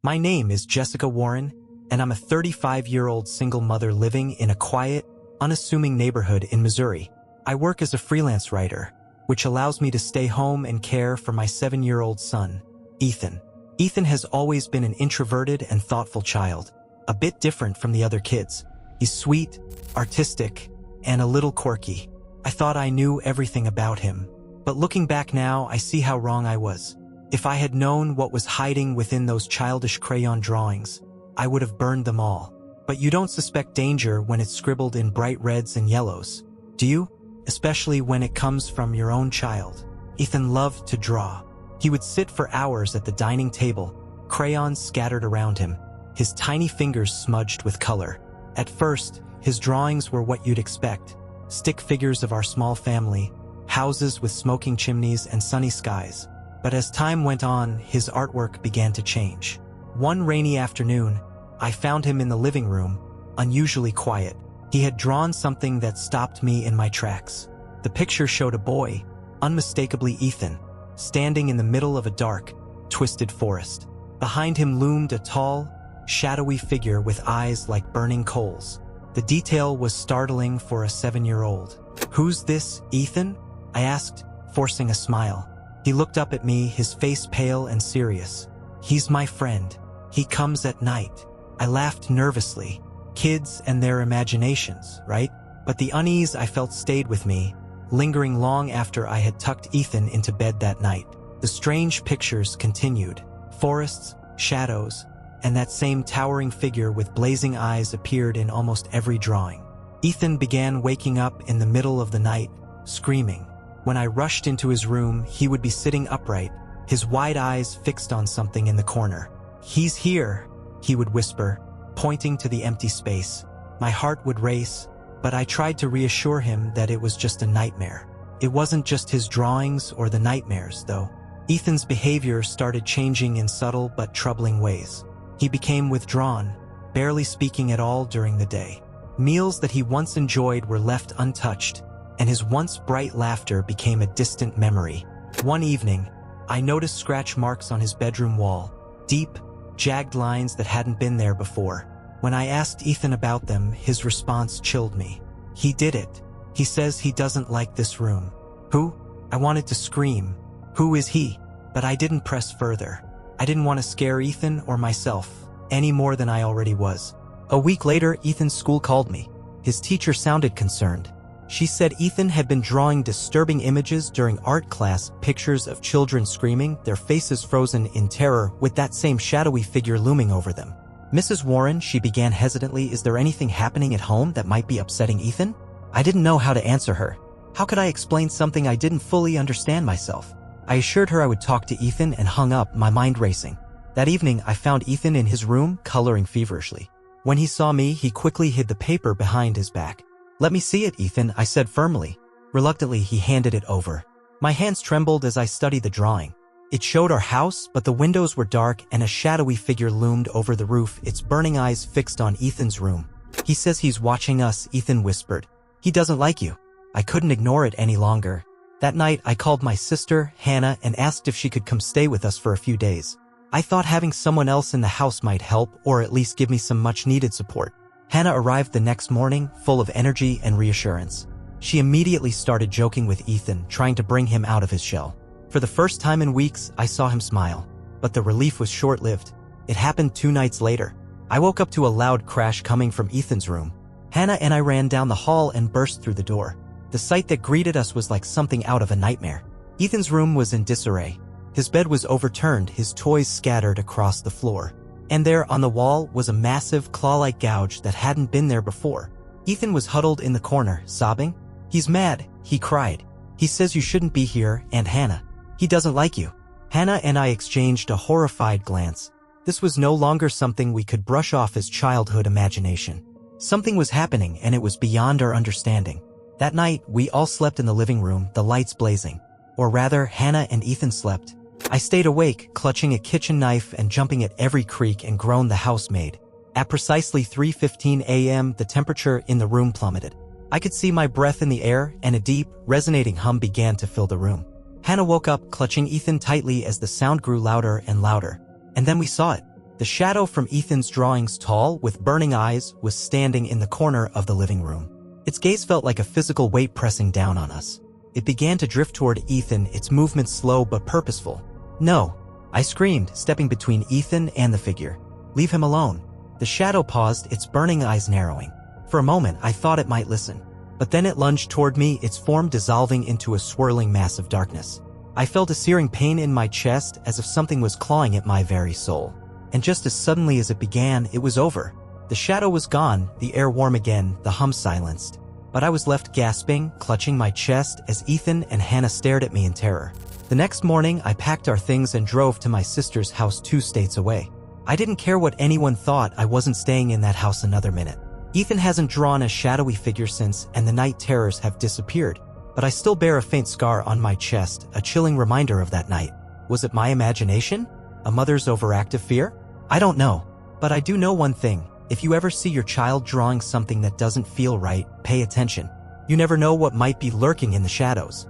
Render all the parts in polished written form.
My name is Jessica Warren, and I'm a 35-year-old single mother living in a quiet, unassuming neighborhood in Missouri. I work as a freelance writer, which allows me to stay home and care for my 7-year-old son, Ethan. Ethan has always been an introverted and thoughtful child, a bit different from the other kids. He's sweet, artistic, and a little quirky. I thought I knew everything about him, but looking back now, I see how wrong I was. If I had known what was hiding within those childish crayon drawings, I would have burned them all. But you don't suspect danger when it's scribbled in bright reds and yellows, do you? Especially when it comes from your own child. Ethan loved to draw. He would sit for hours at the dining table, crayons scattered around him, his tiny fingers smudged with color. At first, his drawings were what you'd expect: stick figures of our small family, houses with smoking chimneys and sunny skies. But as time went on, his artwork began to change. One rainy afternoon, I found him in the living room, unusually quiet. He had drawn something that stopped me in my tracks. The picture showed a boy, unmistakably Ethan, standing in the middle of a dark, twisted forest. Behind him loomed a tall, shadowy figure with eyes like burning coals. The detail was startling for a 7-year-old. "Who's this, Ethan?" I asked, forcing a smile. He looked up at me, his face pale and serious. "He's my friend. He comes at night." I laughed nervously. Kids and their imaginations, right? But the unease I felt stayed with me, lingering long after I had tucked Ethan into bed that night. The strange pictures continued. Forests, shadows, and that same towering figure with blazing eyes appeared in almost every drawing. Ethan began waking up in the middle of the night, screaming. When I rushed into his room, he would be sitting upright, his wide eyes fixed on something in the corner. "He's here," he would whisper, pointing to the empty space. My heart would race, but I tried to reassure him that it was just a nightmare. It wasn't just his drawings or the nightmares, though. Ethan's behavior started changing in subtle but troubling ways. He became withdrawn, barely speaking at all during the day. Meals that he once enjoyed were left untouched, and his once bright laughter became a distant memory. One evening, I noticed scratch marks on his bedroom wall, deep, jagged lines that hadn't been there before. When I asked Ethan about them, his response chilled me. "He did it. He says he doesn't like this room." "Who?" I wanted to scream. "Who is he?" But I didn't press further. I didn't want to scare Ethan or myself, any more than I already was. A week later, Ethan's school called me. His teacher sounded concerned. She said Ethan had been drawing disturbing images during art class, pictures of children screaming, their faces frozen in terror, with that same shadowy figure looming over them. "Mrs. Warren," she began hesitantly, "is there anything happening at home that might be upsetting Ethan?" I didn't know how to answer her. How could I explain something I didn't fully understand myself? I assured her I would talk to Ethan and hung up, my mind racing. That evening, I found Ethan in his room, coloring feverishly. When he saw me, he quickly hid the paper behind his back. "Let me see it, Ethan," I said firmly. Reluctantly, he handed it over. My hands trembled as I studied the drawing. It showed our house, but the windows were dark and a shadowy figure loomed over the roof, its burning eyes fixed on Ethan's room. "He says he's watching us," Ethan whispered. "He doesn't like you." I couldn't ignore it any longer. That night, I called my sister, Hannah, and asked if she could come stay with us for a few days. I thought having someone else in the house might help, or at least give me some much-needed support. Hannah arrived the next morning, full of energy and reassurance. She immediately started joking with Ethan, trying to bring him out of his shell. For the first time in weeks, I saw him smile. But the relief was short-lived. It happened 2 nights later. I woke up to a loud crash coming from Ethan's room. Hannah and I ran down the hall and burst through the door. The sight that greeted us was like something out of a nightmare. Ethan's room was in disarray. His bed was overturned, his toys scattered across the floor. And there, on the wall, was a massive, claw-like gouge that hadn't been there before. Ethan was huddled in the corner, sobbing. "He's mad," he cried. "He says you shouldn't be here, Aunt Hannah. He doesn't like you." Hannah and I exchanged a horrified glance. This was no longer something we could brush off as childhood imagination. Something was happening, and it was beyond our understanding. That night, we all slept in the living room, the lights blazing. Or rather, Hannah and Ethan slept. I stayed awake, clutching a kitchen knife and jumping at every creak and groan the house made. At precisely 3:15 a.m., the temperature in the room plummeted. I could see my breath in the air, and a deep, resonating hum began to fill the room. Hannah woke up, clutching Ethan tightly as the sound grew louder and louder. And then we saw it. The shadow from Ethan's drawings, tall, with burning eyes, was standing in the corner of the living room. Its gaze felt like a physical weight pressing down on us. It began to drift toward Ethan, its movements slow but purposeful. "No!" I screamed, stepping between Ethan and the figure. "Leave him alone." The shadow paused, its burning eyes narrowing. For a moment, I thought it might listen. But then it lunged toward me, its form dissolving into a swirling mass of darkness. I felt a searing pain in my chest, as if something was clawing at my very soul. And just as suddenly as it began, it was over. The shadow was gone, the air warm again, the hum silenced. But I was left gasping, clutching my chest as Ethan and Hannah stared at me in terror. The next morning, I packed our things and drove to my sister's house 2 states away. I didn't care what anyone thought, I wasn't staying in that house another minute. Ethan hasn't drawn a shadowy figure since, and the night terrors have disappeared. But I still bear a faint scar on my chest, a chilling reminder of that night. Was it my imagination? A mother's overactive fear? I don't know. But I do know one thing. If you ever see your child drawing something that doesn't feel right, pay attention. You never know what might be lurking in the shadows.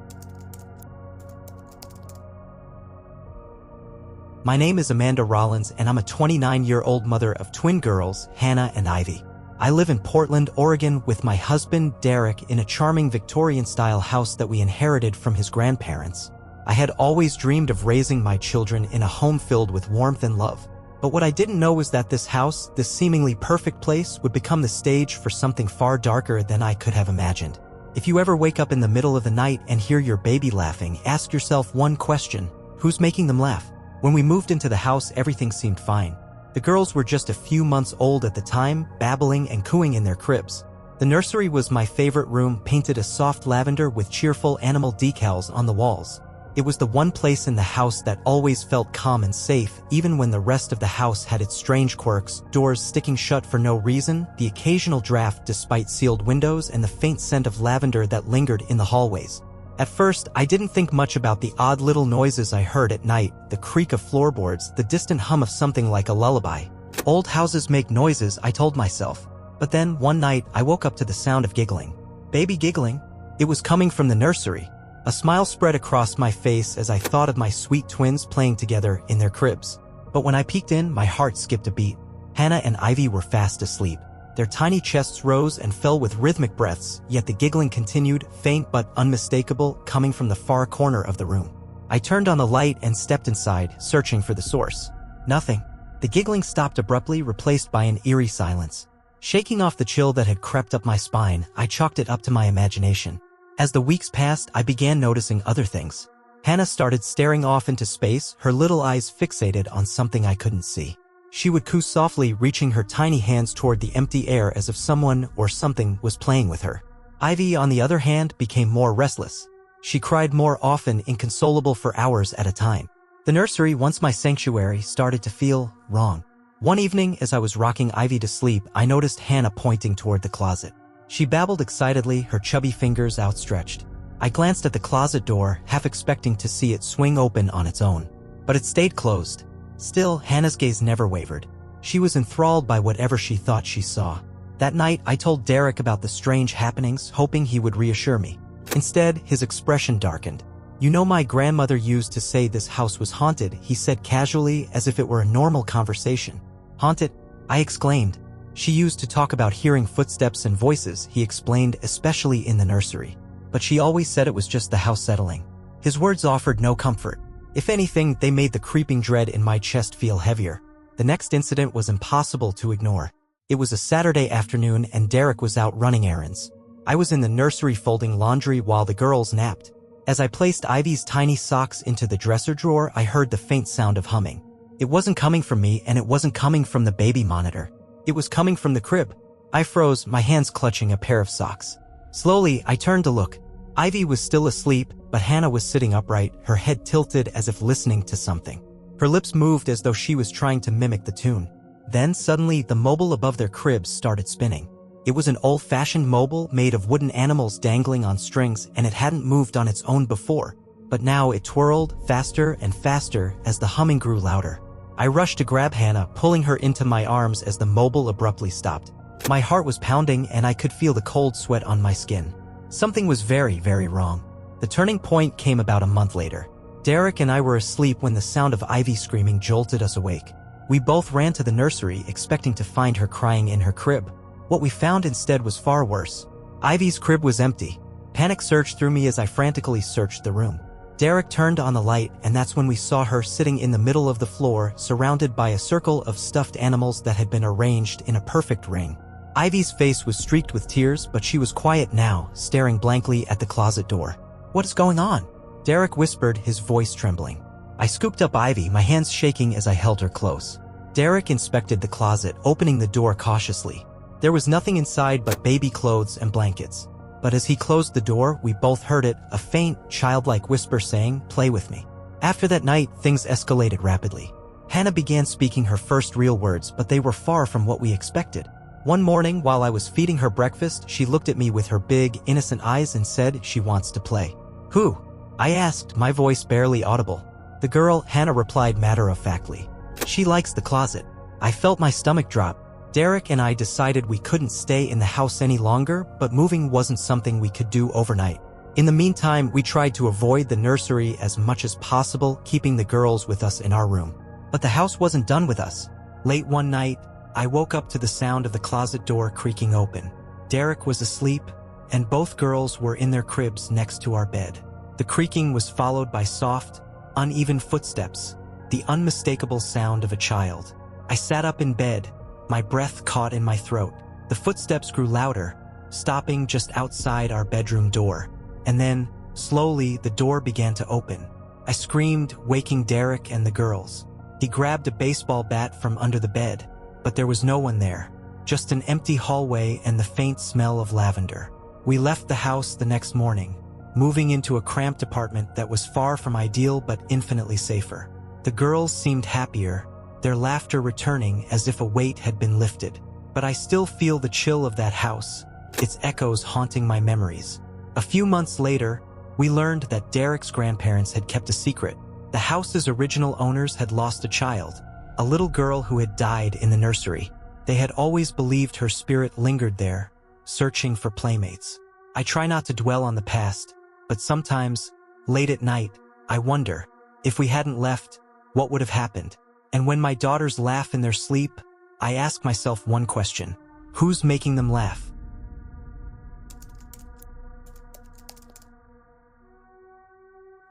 My name is Amanda Rollins, and I'm a 29-year-old mother of twin girls, Hannah and Ivy. I live in Portland, Oregon with my husband, Derek, in a charming Victorian-style house that we inherited from his grandparents. I had always dreamed of raising my children in a home filled with warmth and love. But what I didn't know was that this house, this seemingly perfect place, would become the stage for something far darker than I could have imagined. If you ever wake up in the middle of the night and hear your baby laughing, ask yourself one question: who's making them laugh? When we moved into the house, everything seemed fine. The girls were just a few months old at the time, babbling and cooing in their cribs. The nursery was my favorite room, painted a soft lavender with cheerful animal decals on the walls. It was the one place in the house that always felt calm and safe, even when the rest of the house had its strange quirks, doors sticking shut for no reason, the occasional draft despite sealed windows, and the faint scent of lavender that lingered in the hallways. At first, I didn't think much about the odd little noises I heard at night, the creak of floorboards, the distant hum of something like a lullaby. Old houses make noises, I told myself. But then, one night, I woke up to the sound of giggling. Baby giggling? It was coming from the nursery. A smile spread across my face as I thought of my sweet twins playing together in their cribs. But when I peeked in, my heart skipped a beat. Hannah and Ivy were fast asleep. Their tiny chests rose and fell with rhythmic breaths, yet the giggling continued, faint but unmistakable, coming from the far corner of the room. I turned on the light and stepped inside, searching for the source. Nothing. The giggling stopped abruptly, replaced by an eerie silence. Shaking off the chill that had crept up my spine, I chalked it up to my imagination. As the weeks passed, I began noticing other things. Hannah started staring off into space, her little eyes fixated on something I couldn't see. She would coo softly, reaching her tiny hands toward the empty air as if someone or something was playing with her. Ivy, on the other hand, became more restless. She cried more often, inconsolable for hours at a time. The nursery, once my sanctuary, started to feel wrong. One evening, as I was rocking Ivy to sleep, I noticed Hannah pointing toward the closet. She babbled excitedly, her chubby fingers outstretched. I glanced at the closet door, half expecting to see it swing open on its own. But it stayed closed. Still, Hannah's gaze never wavered. She was enthralled by whatever she thought she saw. That night, I told Derek about the strange happenings, hoping he would reassure me. Instead, his expression darkened. "You know, my grandmother used to say this house was haunted," he said casually, as if it were a normal conversation. "Haunted?" I exclaimed. "She used to talk about hearing footsteps and voices," he explained, "especially in the nursery. But she always said it was just the house settling." His words offered no comfort. If anything, they made the creeping dread in my chest feel heavier. The next incident was impossible to ignore. It was a Saturday afternoon and Derek was out running errands. I was in the nursery folding laundry while the girls napped. As I placed Ivy's tiny socks into the dresser drawer, I heard the faint sound of humming. It wasn't coming from me, and it wasn't coming from the baby monitor. It was coming from the crib. I froze, my hands clutching a pair of socks. Slowly, I turned to look. Ivy was still asleep, but Hannah was sitting upright, her head tilted as if listening to something. Her lips moved as though she was trying to mimic the tune. Then suddenly, the mobile above their cribs started spinning. It was an old-fashioned mobile made of wooden animals dangling on strings, and it hadn't moved on its own before. But now it twirled faster and faster as the humming grew louder. I rushed to grab Hannah, pulling her into my arms as the mobile abruptly stopped. My heart was pounding and I could feel the cold sweat on my skin. Something was very, very wrong. The turning point came about a month later. Derek and I were asleep when the sound of Ivy screaming jolted us awake. We both ran to the nursery, expecting to find her crying in her crib. What we found instead was far worse. Ivy's crib was empty. Panic surged through me as I frantically searched the room. Derek turned on the light, and that's when we saw her sitting in the middle of the floor, surrounded by a circle of stuffed animals that had been arranged in a perfect ring. Ivy's face was streaked with tears, but she was quiet now, staring blankly at the closet door. "What is going on?" Derek whispered, his voice trembling. I scooped up Ivy, my hands shaking as I held her close. Derek inspected the closet, opening the door cautiously. There was nothing inside but baby clothes and blankets. But as he closed the door, we both heard it, a faint, childlike whisper saying, "Play with me." After that night, things escalated rapidly. Hannah began speaking her first real words, but they were far from what we expected. One morning, while I was feeding her breakfast, she looked at me with her big, innocent eyes and said she wants to play. "Who?" I asked, my voice barely audible. "The girl," Hannah replied matter-of-factly. "She likes the closet." I felt my stomach drop. Derek and I decided we couldn't stay in the house any longer, but moving wasn't something we could do overnight. In the meantime, we tried to avoid the nursery as much as possible, keeping the girls with us in our room. But the house wasn't done with us. Late one night, I woke up to the sound of the closet door creaking open. Derek was asleep, and both girls were in their cribs next to our bed. The creaking was followed by soft, uneven footsteps, the unmistakable sound of a child. I sat up in bed, my breath caught in my throat. The footsteps grew louder, stopping just outside our bedroom door. And then, slowly, the door began to open. I screamed, waking Derek and the girls. He grabbed a baseball bat from under the bed, but there was no one there, just an empty hallway and the faint smell of lavender. We left the house the next morning, moving into a cramped apartment that was far from ideal but infinitely safer. The girls seemed happier, their laughter returning as if a weight had been lifted. But I still feel the chill of that house, its echoes haunting my memories. A few months later, we learned that Derek's grandparents had kept a secret. The house's original owners had lost a child, a little girl who had died in the nursery. They had always believed her spirit lingered there, searching for playmates. I try not to dwell on the past, but sometimes, late at night, I wonder, if we hadn't left, what would have happened? And when my daughters laugh in their sleep, I ask myself one question: who's making them laugh?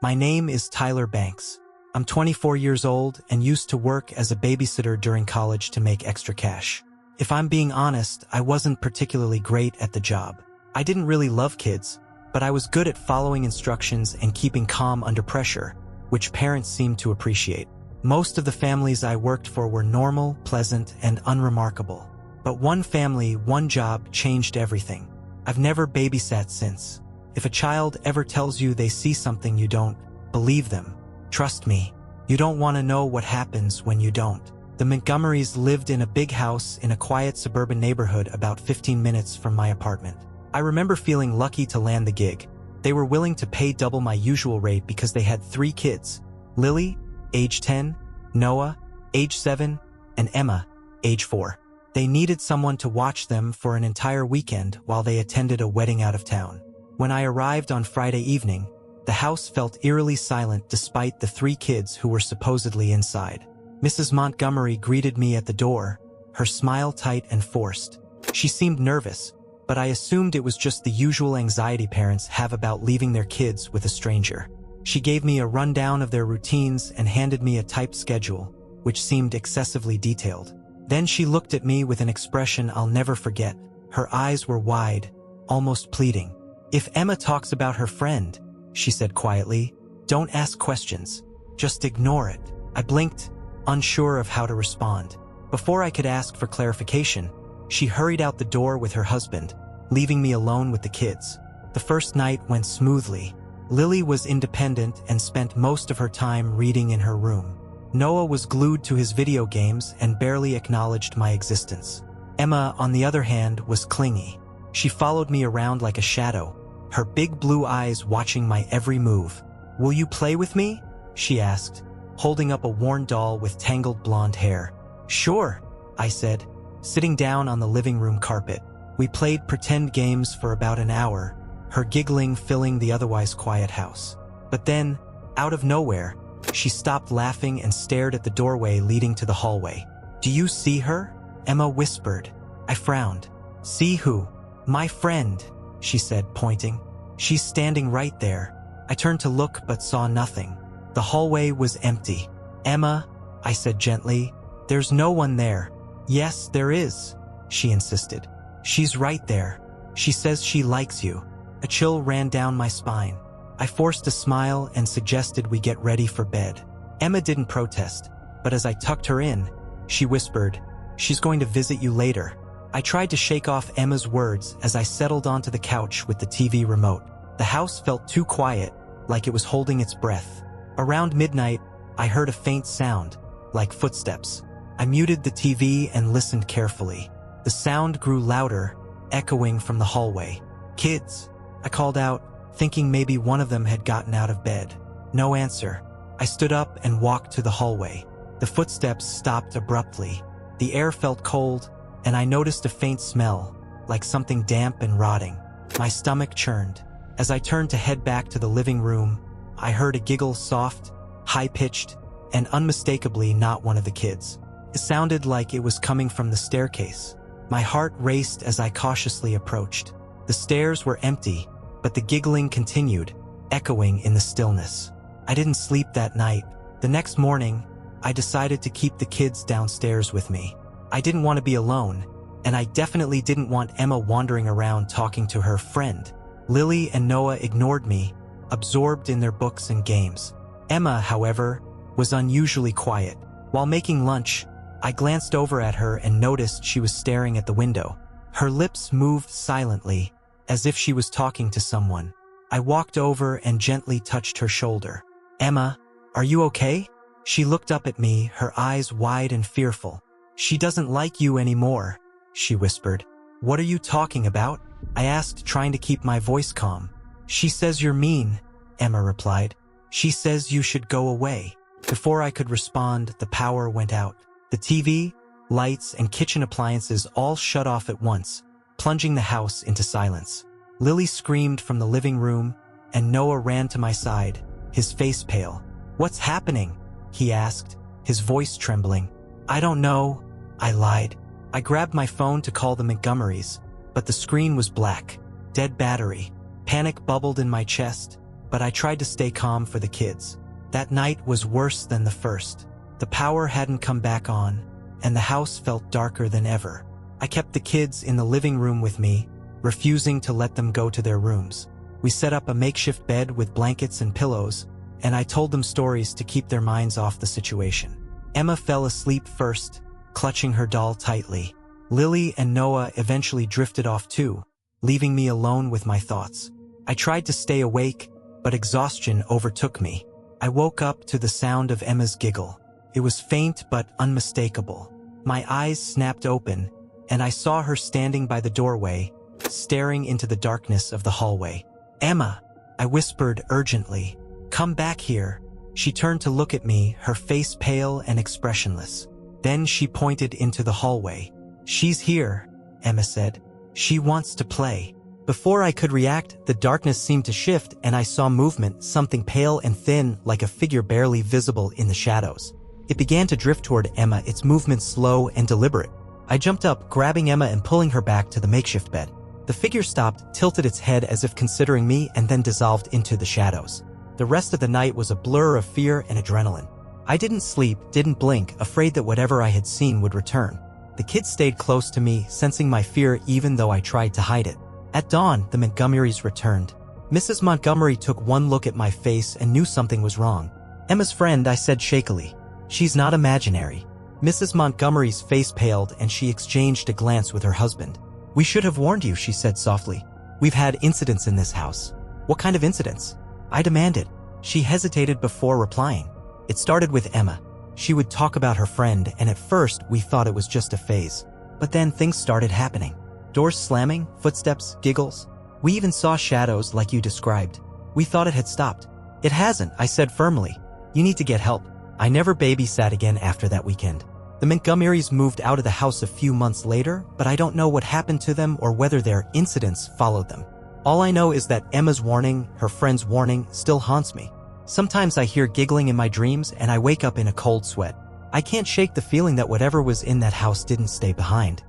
My name is Tyler Banks. I'm 24 years old and used to work as a babysitter during college to make extra cash. If I'm being honest, I wasn't particularly great at the job. I didn't really love kids, but I was good at following instructions and keeping calm under pressure, which parents seemed to appreciate. Most of the families I worked for were normal, pleasant, and unremarkable. But one family, one job changed everything. I've never babysat since. If a child ever tells you they see something you don't, believe them. Trust me, you don't want to know what happens when you don't. The Montgomerys lived in a big house in a quiet suburban neighborhood about 15 minutes from my apartment. I remember feeling lucky to land the gig. They were willing to pay double my usual rate because they had 3 kids: Lily, age 10, Noah, age 7, and Emma, age 4. They needed someone to watch them for an entire weekend while they attended a wedding out of town. When I arrived on Friday evening, the house felt eerily silent despite the 3 kids who were supposedly inside. Mrs. Montgomery greeted me at the door, her smile tight and forced. She seemed nervous, but I assumed it was just the usual anxiety parents have about leaving their kids with a stranger. She gave me a rundown of their routines and handed me a typed schedule, which seemed excessively detailed. Then she looked at me with an expression I'll never forget. Her eyes were wide, almost pleading. "If Emma talks about her friend," she said quietly, "don't ask questions. Just ignore it." I blinked, unsure of how to respond. Before I could ask for clarification, she hurried out the door with her husband, leaving me alone with the kids. The first night went smoothly. Lily was independent and spent most of her time reading in her room. Noah was glued to his video games and barely acknowledged my existence. Emma, on the other hand, was clingy. She followed me around like a shadow, her big blue eyes watching my every move. "Will you play with me?" she asked, holding up a worn doll with tangled blonde hair. "Sure," I said, sitting down on the living room carpet. We played pretend games for about an hour, her giggling filling the otherwise quiet house. But then, out of nowhere, She stopped laughing and stared at the doorway leading to the hallway. "Do you see her?" Emma whispered. I frowned. "See who?" "My friend," she said, pointing. "She's standing right there." I turned to look but saw nothing. The hallway was empty. "Emma," I said gently, "there's no one there." "Yes, there is," she insisted. "She's right there. She says she likes you." A chill ran down my spine. I forced a smile and suggested we get ready for bed. Emma didn't protest, but as I tucked her in, she whispered, "She's going to visit you later." I tried to shake off Emma's words as I settled onto the couch with the TV remote. The house felt too quiet, like it was holding its breath. Around midnight, I heard a faint sound, like footsteps. I muted the TV and listened carefully. The sound grew louder, echoing from the hallway. "Kids," I called out, thinking maybe one of them had gotten out of bed. No answer. I stood up and walked to the hallway. The footsteps stopped abruptly. The air felt cold, and I noticed a faint smell, like something damp and rotting. My stomach churned. As I turned to head back to the living room, I heard a giggle, soft, high-pitched, and unmistakably not one of the kids. It sounded like it was coming from the staircase. My heart raced as I cautiously approached. The stairs were empty, but the giggling continued, echoing in the stillness. I didn't sleep that night. The next morning, I decided to keep the kids downstairs with me. I didn't want to be alone, and I definitely didn't want Emma wandering around talking to her friend. Lily and Noah ignored me, absorbed in their books and games. Emma, however, was unusually quiet. While making lunch, I glanced over at her and noticed she was staring at the window. Her lips moved silently, as if she was talking to someone. I walked over and gently touched her shoulder. "Emma, are you okay?" She looked up at me, her eyes wide and fearful. "She doesn't like you anymore," she whispered. "What are you talking about?" I asked, trying to keep my voice calm. "She says you're mean," Emma replied. "She says you should go away." Before I could respond, the power went out. The TV, lights, and kitchen appliances all shut off at once, plunging the house into silence. Lily screamed from the living room, and Noah ran to my side, his face pale. "What's happening?" he asked, his voice trembling. "I don't know," I lied. I grabbed my phone to call the Montgomerys, but the screen was black. Dead battery. Panic bubbled in my chest, but I tried to stay calm for the kids. That night was worse than the first. The power hadn't come back on, and the house felt darker than ever. I kept the kids in the living room with me, refusing to let them go to their rooms. We set up a makeshift bed with blankets and pillows, and I told them stories to keep their minds off the situation. Emma fell asleep first, clutching her doll tightly. Lily and Noah eventually drifted off too, leaving me alone with my thoughts. I tried to stay awake, but exhaustion overtook me. I woke up to the sound of Emma's giggle. It was faint but unmistakable. My eyes snapped open, and I saw her standing by the doorway, staring into the darkness of the hallway. "Emma," I whispered urgently, "come back here." She turned to look at me, her face pale and expressionless. Then she pointed into the hallway. "She's here," Emma said. "She wants to play." Before I could react, the darkness seemed to shift and I saw movement, something pale and thin, like a figure barely visible in the shadows. It began to drift toward Emma, its movement slow and deliberate. I jumped up, grabbing Emma and pulling her back to the makeshift bed. The figure stopped, tilted its head as if considering me, and then dissolved into the shadows. The rest of the night was a blur of fear and adrenaline. I didn't sleep, didn't blink, afraid that whatever I had seen would return. The kids stayed close to me, sensing my fear even though I tried to hide it. At dawn, the Montgomerys returned. Mrs. Montgomery took one look at my face and knew something was wrong. "Emma's friend," I said shakily. "She's not imaginary." Mrs. Montgomery's face paled and she exchanged a glance with her husband. "We should have warned you," she said softly. "We've had incidents in this house." "What kind of incidents?" I demanded. She hesitated before replying. "It started with Emma. She would talk about her friend, and at first we thought it was just a phase. But then things started happening. Doors slamming, footsteps, giggles. We even saw shadows like you described. We thought it had stopped." "It hasn't," I said firmly. "You need to get help." I never babysat again after that weekend. The Montgomerys moved out of the house a few months later, but I don't know what happened to them or whether their incidents followed them. All I know is that Emma's warning, her friend's warning, still haunts me. Sometimes I hear giggling in my dreams and I wake up in a cold sweat. I can't shake the feeling that whatever was in that house didn't stay behind.